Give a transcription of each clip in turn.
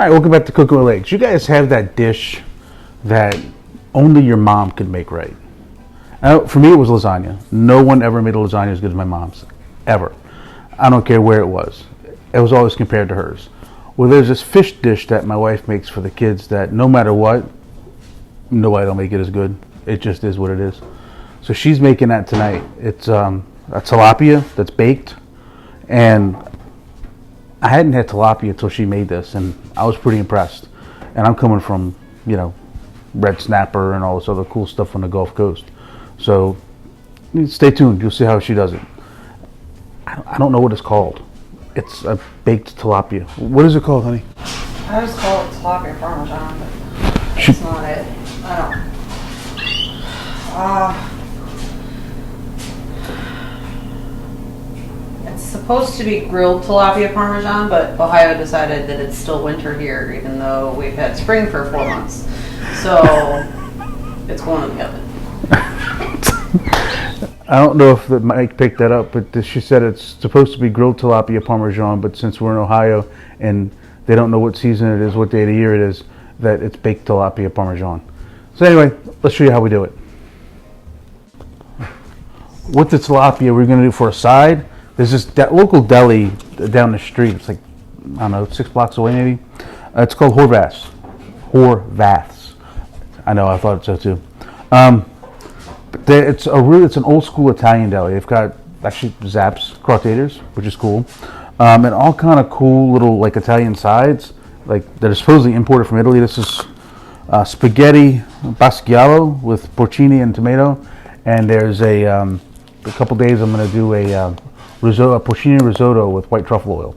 All right, welcome back to Cooking with Legs. You guys have that dish that only your mom could make right. Now, for me, it was lasagna. No one ever made a lasagna as good as my mom's, ever. I don't care where it was. It was always compared to hers. Well, there's this fish dish that my wife makes for the kids that no matter what, nobody will make it as good. It just is what it is. So she's making that tonight. It's a tilapia that's baked, and I hadn't had tilapia until she made this, and I was pretty impressed. And I'm coming from, red snapper and all this other cool stuff on the Gulf Coast. So stay tuned. You'll see how she does it. I don't know what it's called. It's a baked tilapia. What is it called, honey? I just call it tilapia parmesan, but that's not it. I don't. It's supposed to be grilled tilapia parmesan, but Ohio decided that it's still winter here, even though we've had spring for 4 months. So it's going in the oven. I don't know if Mike picked that up, but she said it's supposed to be grilled tilapia parmesan, but since we're in Ohio and they don't know what season it is, what day of the year it is, that it's baked tilapia parmesan. So anyway, let's show you how we do it. With the tilapia, we're going to do for a side. There's this local deli down the street. It's like, I don't know, 6 blocks away maybe. It's called Horvath's. Horvath's. I know, I thought so too. It's an old school Italian deli. They've got actually Zapp's crottators, which is cool, and all kind of cool little like Italian sides, like that are supposedly imported from Italy. This is spaghetti bascialo with porcini and tomato, and there's a couple days I'm going to do a porcini risotto with white truffle oil.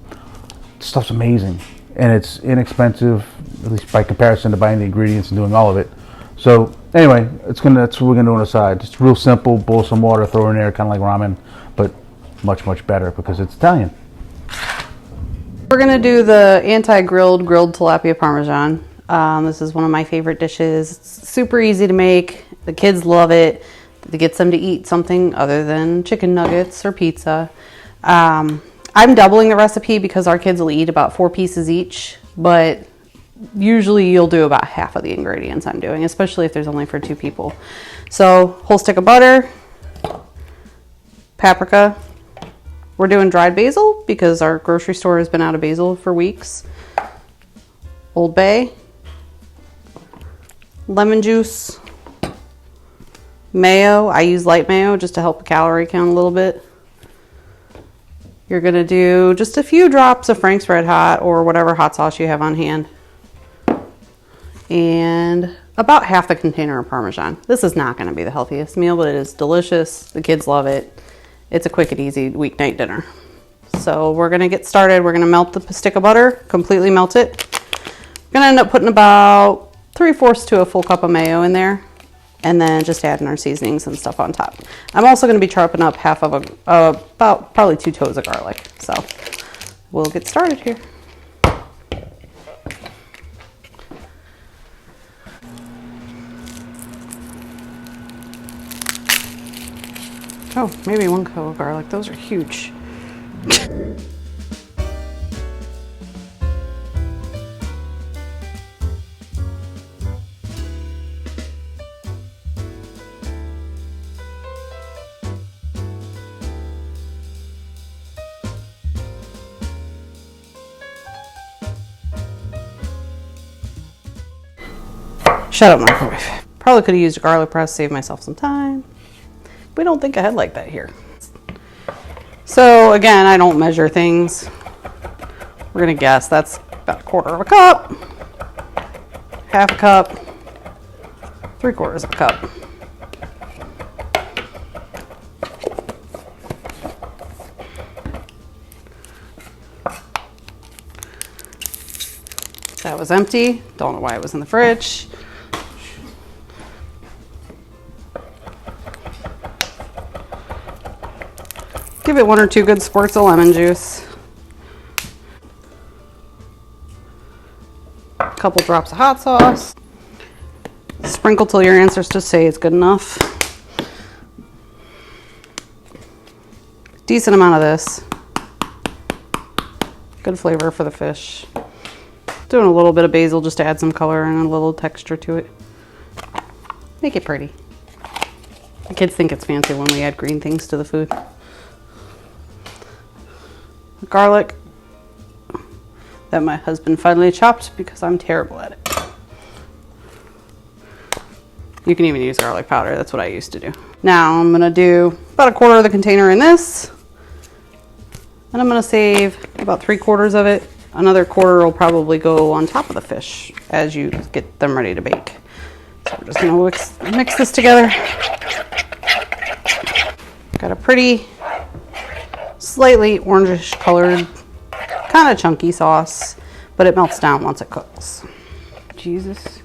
This stuff's amazing, and it's inexpensive, at least by comparison to buying the ingredients and doing all of it. So anyway, that's what we're gonna do on the side. Just real simple, boil some water, throw it in there, kind of like ramen, but much better because it's Italian. We're gonna do the anti-grilled grilled tilapia parmesan. This is one of my favorite dishes. It's super easy to make. The kids love it. It gets them to eat something other than chicken nuggets or pizza. I'm doubling the recipe because our kids will eat about 4 pieces each, but usually you'll do about half of the ingredients I'm doing, especially if there's only for 2 people. So whole stick of butter, paprika. We're doing dried basil because our grocery store has been out of basil for weeks. Old Bay, lemon juice, mayo. I use light mayo just to help the calorie count a little bit. You're gonna do just a few drops of Frank's Red Hot or whatever hot sauce you have on hand. And about half the container of Parmesan. This is not going to be the healthiest meal, but it is delicious. The kids love it. It's a quick and easy weeknight dinner. So we're going to get started. We're going to melt the stick of butter, completely melt it. We're going to end up putting about 3/4 to a full cup of mayo in there, and then just adding our seasonings and stuff on top. I'm also going to be chopping up half of about probably 2 toes of garlic. So we'll get started here. Oh, maybe 1 clove of garlic. Those are huge. Shut up, microwave. Probably could have used a garlic press, save myself some time. We don't think ahead like that here. So again, I don't measure things. We're gonna guess that's about 1/4 cup, half a cup, 3/4 cup. That was empty. Don't know why it was in the fridge. Give it 1 or 2 good squirts of lemon juice. A couple drops of hot sauce. Sprinkle till your ancestors say it's good enough. Decent amount of this. Good flavor for the fish. Doing a little bit of basil just to add some color and a little texture to it. Make it pretty. The kids think it's fancy when we add green things to the food. Garlic that my husband finally chopped because I'm terrible at it. You can even use garlic powder. That's what I used to do. Now I'm gonna do about 1/4 of the container in this. And I'm gonna save about 3/4 of it. Another 1/4 will probably go on top of the fish as you get them ready to bake. So we're just gonna mix this together. Got a pretty, slightly orangish colored, kind of chunky sauce, but it melts down once it cooks. Jesus.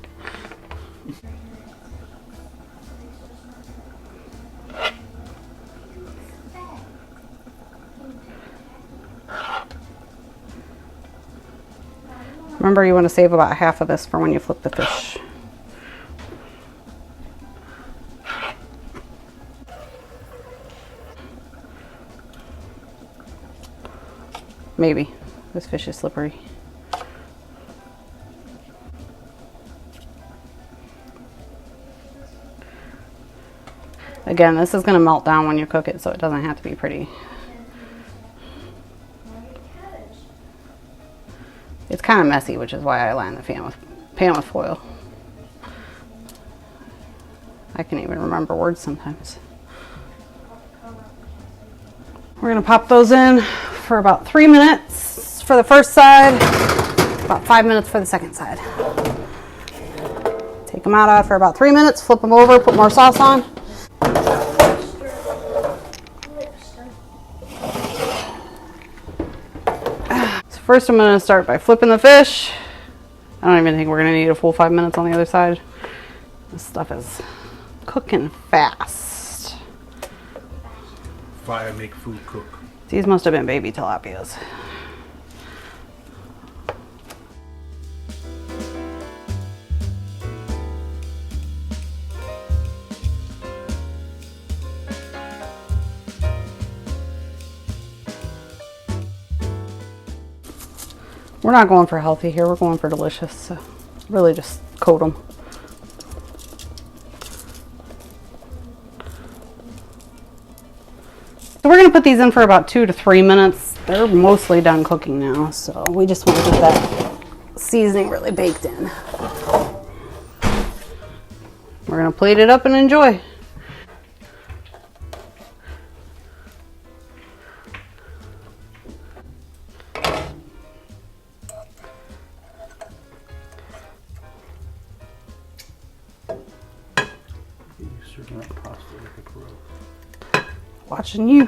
Remember, you want to save about half of this for when you flip the fish. Maybe. This fish is slippery. Again, this is going to melt down when you cook it, so it doesn't have to be pretty. It's kind of messy, which is why I line the pan with foil. I can't even remember words sometimes. We're gonna pop those in for about 3 minutes for the first side, about 5 minutes for the second side. Take them out after about 3 minutes, flip them over, put more sauce on. First, I'm going to start by flipping the fish. I don't even think we're going to need a full 5 minutes on the other side. This stuff is cooking fast. Fire make food cook. These must have been baby tilapias. We're not going for healthy here, we're going for delicious, so really just coat them. So we're going to put these in for about 2 to 3 minutes. They're mostly done cooking now, so we just want to get that seasoning really baked in. We're going to plate it up and enjoy. Watching you.